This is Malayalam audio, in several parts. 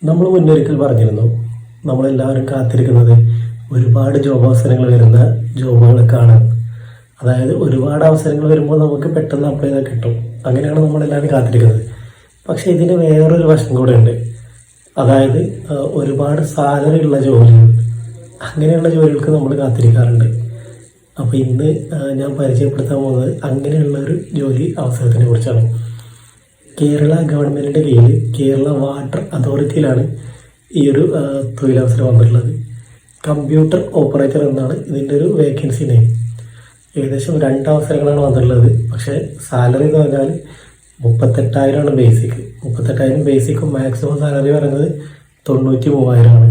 നമ്മൾ മുന്നൊരിക്കൽ പറഞ്ഞിരുന്നു, നമ്മളെല്ലാവരും കാത്തിരിക്കുന്നത് ഒരുപാട് ജോബ് അവസരങ്ങൾ വരുന്ന ജോബുകൾ കാണാൻ. അതായത് ഒരുപാട് അവസരങ്ങൾ വരുമ്പോൾ നമുക്ക് പെട്ടെന്ന് അപ്ലൈ ചെയ്താൽ കിട്ടും. അങ്ങനെയാണ് നമ്മളെല്ലാവരും കാത്തിരിക്കുന്നത്. പക്ഷേ ഇതിന് വേറൊരു വശം കൂടെ ഉണ്ട്. അതായത് ഒരുപാട് സാലറി ഉള്ള ജോലികൾ, അങ്ങനെയുള്ള ജോലികൾക്ക് നമ്മൾ കാത്തിരിക്കാറുണ്ട്. അപ്പോൾ ഇന്ന് ഞാൻ പരിചയപ്പെടുത്താൻ പോകുന്നത് അങ്ങനെയുള്ള ഒരു ജോലി അവസരത്തിനെ കുറിച്ചാണ്. കേരള ഗവൺമെൻറ്റിൻ്റെ കീഴിൽ കേരള വാട്ടർ അതോറിറ്റിയിലാണ് ഈ ഒരു തൊഴിലവസരം വന്നിട്ടുള്ളത്. കമ്പ്യൂട്ടർ ഓപ്പറേറ്റർ എന്നാണ് ഇതിൻ്റെ ഒരു വേക്കൻസി നെയിം. ഏകദേശം 2 അവസരങ്ങളാണ് വന്നിട്ടുള്ളത്. പക്ഷേ സാലറി എന്ന് പറഞ്ഞാൽ 38,000 ബേസിക്. 38,000 ബേസിക്കും മാക്സിമം സാലറി പറയുന്നത് 93,000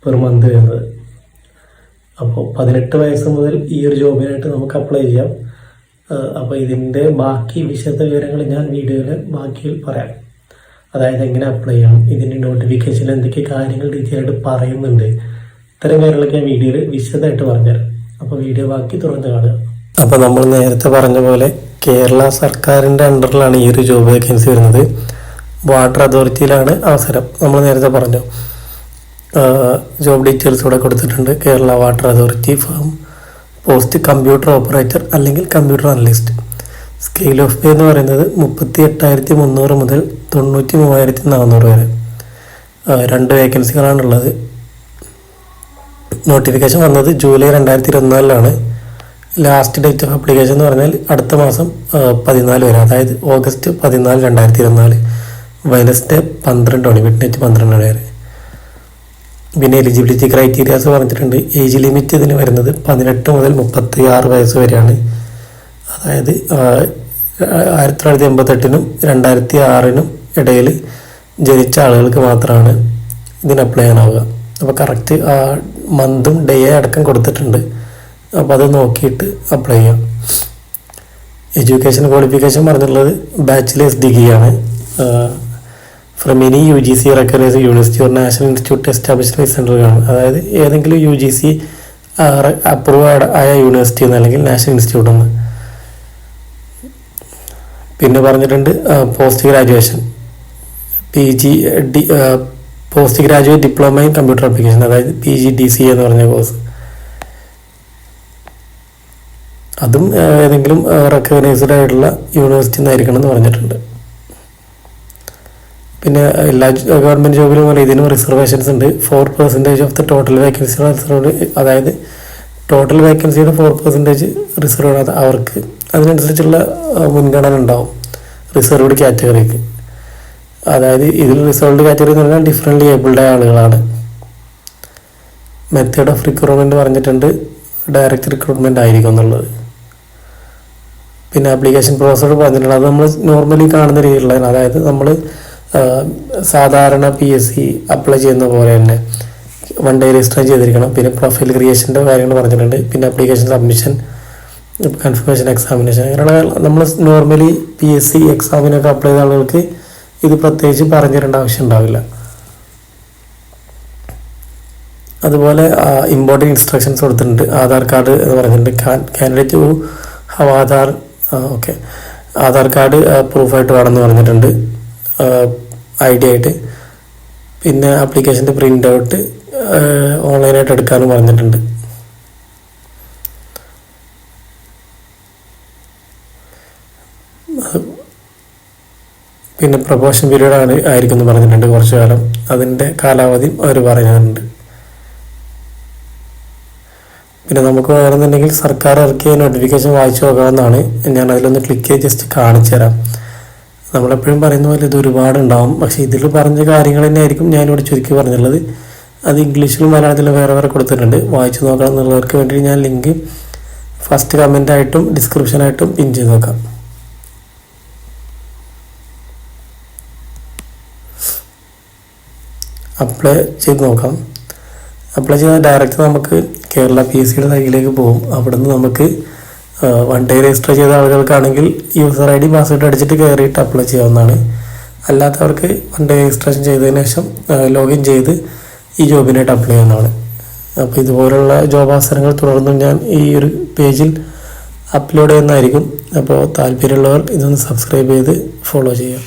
പെർ മന്ത് വരുന്നത്. അപ്പോൾ 18 വയസ്സ് മുതൽ ഈ ഒരു ജോബിനായിട്ട് നമുക്ക് അപ്ലൈ ചെയ്യാം. അപ്പോൾ ഇതിൻ്റെ ബാക്കി വിശദ വിവരങ്ങൾ ഞാൻ വീഡിയോയിൽ ബാക്കിയിൽ പറയാം. അതായത് എങ്ങനെ അപ്ലൈ ചെയ്യണം, ഇതിൻ്റെ നോട്ടിഫിക്കേഷൻ എന്തൊക്കെ കാര്യങ്ങൾ ഡീറ്റെയിൽ ആയിട്ട് പറയുന്നുണ്ട്, ഇത്തരം കാര്യങ്ങളൊക്കെ ഞാൻ വീഡിയോയിൽ വിശദമായിട്ട് പറഞ്ഞുതരാം. അപ്പോൾ വീഡിയോ ബാക്കി തുറന്ന് കാണുക. അപ്പോൾ നമ്മൾ നേരത്തെ പറഞ്ഞ പോലെ കേരള സർക്കാരിൻ്റെ അണ്ടറിലാണ് ഈ ഒരു ജോബ് വേക്കൻസി വരുന്നത്. വാട്ടർ അതോറിറ്റിയിലാണ് അവസരം. നമ്മൾ നേരത്തെ പറഞ്ഞു, ജോബ് ഡീറ്റെയിൽസ് ഇവിടെ കൊടുത്തിട്ടുണ്ട്. Kerala water authority firm, post computer operator അല്ലെങ്കിൽ computer analyst. Scale of pay എന്ന് പറയുന്നത് 38,300 മുതൽ 93,400 വരെ. 2 വേക്കൻസികളാണുള്ളത്. നോട്ടിഫിക്കേഷൻ വന്നത് July 2024 last date of application എന്ന് പറഞ്ഞാൽ അടുത്ത മാസം 14 വരെ, അതായത് ഓഗസ്റ്റ് 14, 2024 വെനസ്ഡേ 12 മണി, മിഡ് നൈറ്റ് 12 മണി വരെ. പിന്നെ എലിജിബിലിറ്റി ക്രൈറ്റീരിയാസ് പറഞ്ഞിട്ടുണ്ട്. ഏജ് ലിമിറ്റ് ഇതിന് വരുന്നത് 18 മുതൽ 36 വയസ്സ് വരെയാണ്. അതായത് 1988-നും 2006-നും ഇടയിൽ ജനിച്ച ആളുകൾക്ക് മാത്രമാണ് ഇതിന് അപ്ലൈ ചെയ്യാനാവുക. അപ്പോൾ കറക്റ്റ് മന്തും ഡേ അടക്കം കൊടുത്തിട്ടുണ്ട്. അപ്പോൾ അത് നോക്കിയിട്ട് അപ്ലൈ ചെയ്യാം. എഡ്യൂക്കേഷൻ ക്വാളിഫിക്കേഷൻ പറഞ്ഞിട്ടുള്ളത് ബാച്ചിലേഴ്സ് ഡിഗ്രിയാണ്. From any UGC recognised university or national institute established by central government. അതായത് ഏതെങ്കിലും UGC അപ്രൂവ്ഡ് ആയ യൂണിവേഴ്സിറ്റി എന്ന് അല്ലെങ്കിൽ നാഷണൽ ഇൻസ്റ്റിറ്റ്യൂട്ട് എന്ന്. പിന്നെ പറഞ്ഞിട്ടുണ്ട് post graduation, PG post graduate diploma in computer application, അതായത് PGDCA എന്ന് പറഞ്ഞ കോഴ്സ്. അതും ഏതെങ്കിലും റെക്കഗ്നൈസ്ഡ് ആയിട്ടുള്ള യൂണിവേഴ്സിറ്റി എന്നായിരിക്കണം എന്ന് പറഞ്ഞിട്ടുണ്ട്. പിന്നെ എല്ലാ ഗവൺമെൻറ് ജോബിലും പോലെ ഇതിനും റിസർവേഷൻസ് ഉണ്ട്. 4% of the total vacancy reserved, അതായത് ടോട്ടൽ വേക്കൻസിയുടെ 4% റിസർവ്ഡ്. അവർക്ക് അതിനനുസരിച്ചുള്ള മുൻഗണന ഉണ്ടാവും റിസർവ്ഡ് കാറ്റഗറിക്ക്. അതായത് ഇതിൽ റിസർവ്ഡ് കാറ്റഗറി എന്ന് പറഞ്ഞാൽ ഡിഫറെൻ്റ്ലി ഏബിൾഡ് ആയ ആളുകളാണ്. മെത്തേഡ് ഓഫ് റിക്രൂട്ട്മെൻറ്റ് പറഞ്ഞിട്ടുണ്ട്, ഡയറക്റ്റ് റിക്രൂട്ട്മെൻറ്റ് ആയിരിക്കും എന്നുള്ളത്. പിന്നെ ആപ്ലിക്കേഷൻ പ്രോസസ്സർ പറഞ്ഞിട്ടുണ്ട്. അത് നമ്മൾ നോർമലി കാണുന്ന രീതിയിലുള്ളതാണ്. അതായത് നമ്മൾ സാധാരണ PSC അപ്ലൈ ചെയ്യുന്ന പോലെ തന്നെ 1 day രജിസ്റ്റർ ചെയ്തിരിക്കണം. പിന്നെ പ്രൊഫൈൽ ക്രിയേഷൻ്റെ കാര്യങ്ങൾ പറഞ്ഞിട്ടുണ്ട്. പിന്നെ ആപ്ലിക്കേഷൻ സബ്മിഷൻ, കൺഫർമേഷൻ, എക്സാമിനേഷൻ, അങ്ങനെയുള്ള നമ്മൾ നോർമലി PSC എക്സാമിനൊക്കെ അപ്ലൈ ചെയ്ത ആളുകൾക്ക് ഇത് പ്രത്യേകിച്ച് പറഞ്ഞു തരേണ്ട ആവശ്യം ഉണ്ടാവില്ല. അതുപോലെ ഇമ്പോർട്ടൻറ്റ് ഇൻസ്ട്രക്ഷൻസ് കൊടുത്തിട്ടുണ്ട്. ആധാർ കാർഡ് എന്ന് പറഞ്ഞിട്ടുണ്ട്. കാൻഡിഡേറ്റ് ഹവ് ആധാർ കാർഡ് പ്രൂഫായിട്ട് വേണമെന്ന് പറഞ്ഞിട്ടുണ്ട്, ID ആയിട്ട്. പിന്നെ ആപ്ലിക്കേഷൻ്റെ പ്രിൻ്റ് ഔട്ട് ഓൺലൈനായിട്ട് എടുക്കാനും പറഞ്ഞിട്ടുണ്ട്. പിന്നെ പ്രൊമോഷൻ പീരീഡ് ആയിരിക്കും എന്ന് പറഞ്ഞിട്ടുണ്ട്, കുറച്ചു കാലം. അതിൻ്റെ കാലാവധിയും അവർ പറഞ്ഞിട്ടുണ്ട്. പിന്നെ നമുക്ക് വേണമെന്നുണ്ടെങ്കിൽ സർക്കാർ ഇറക്കിയ നോട്ടിഫിക്കേഷൻ വായിച്ചു നോക്കാവുന്നതാണ്. ഞാൻ അതിലൊന്ന് ക്ലിക്ക് ചെയ്ത് ജസ്റ്റ് കാണിച്ചു തരാം. നമ്മളെപ്പോഴും പറയുന്ന പോലെ ഇത് ഒരുപാടുണ്ടാവും. പക്ഷേ ഇതിൽ പറഞ്ഞ കാര്യങ്ങൾ തന്നെ ആയിരിക്കും ഞാനിവിടെ ചുരുക്കി പറഞ്ഞുള്ളത്. അത് ഇംഗ്ലീഷിലും മലയാളത്തിലും വേറെ വേറെ കൊടുത്തിട്ടുണ്ട്. വായിച്ചു നോക്കണം എന്നുള്ളവർക്ക് വേണ്ടി ഞാൻ ലിങ്ക് ഫസ്റ്റ് കമൻ്റായിട്ടും ഡിസ്ക്രിപ്ഷനായിട്ടും പിൻ ചെയ്ത് നോക്കാം. അപ്ലൈ ചെയ്ത് നോക്കാം. അപ്ലൈ ചെയ്താൽ ഡയറക്റ്റ് നമുക്ക് കേരള PSCയുടെ സൈറ്റിലേക്ക് പോകും. അവിടെ നിന്ന് നമുക്ക് 1 day രജിസ്റ്റർ ചെയ്ത ആളുകൾക്കാണെങ്കിൽ യൂസർ ID പാസ്വേഡ് അടിച്ചിട്ട് കയറിയിട്ട് അപ്ലൈ ചെയ്യാവുന്നതാണ്. അല്ലാത്തവർക്ക് 1 day രജിസ്ട്രേഷൻ ചെയ്തതിന് ശേഷം ലോഗിൻ ചെയ്ത് ഈ ജോബിനായിട്ട് അപ്ലൈ ചെയ്യുന്നതാണ്. അപ്പോൾ ഇതുപോലുള്ള ജോബ് അവസരങ്ങൾ തുടർന്നും ഞാൻ ഈ ഒരു പേജിൽ അപ്ലോഡ് ചെയ്യുന്നതായിരിക്കും. അപ്പോൾ താല്പര്യമുള്ളവർ ഇതൊന്ന് സബ്സ്ക്രൈബ് ചെയ്ത് ഫോളോ ചെയ്യുക.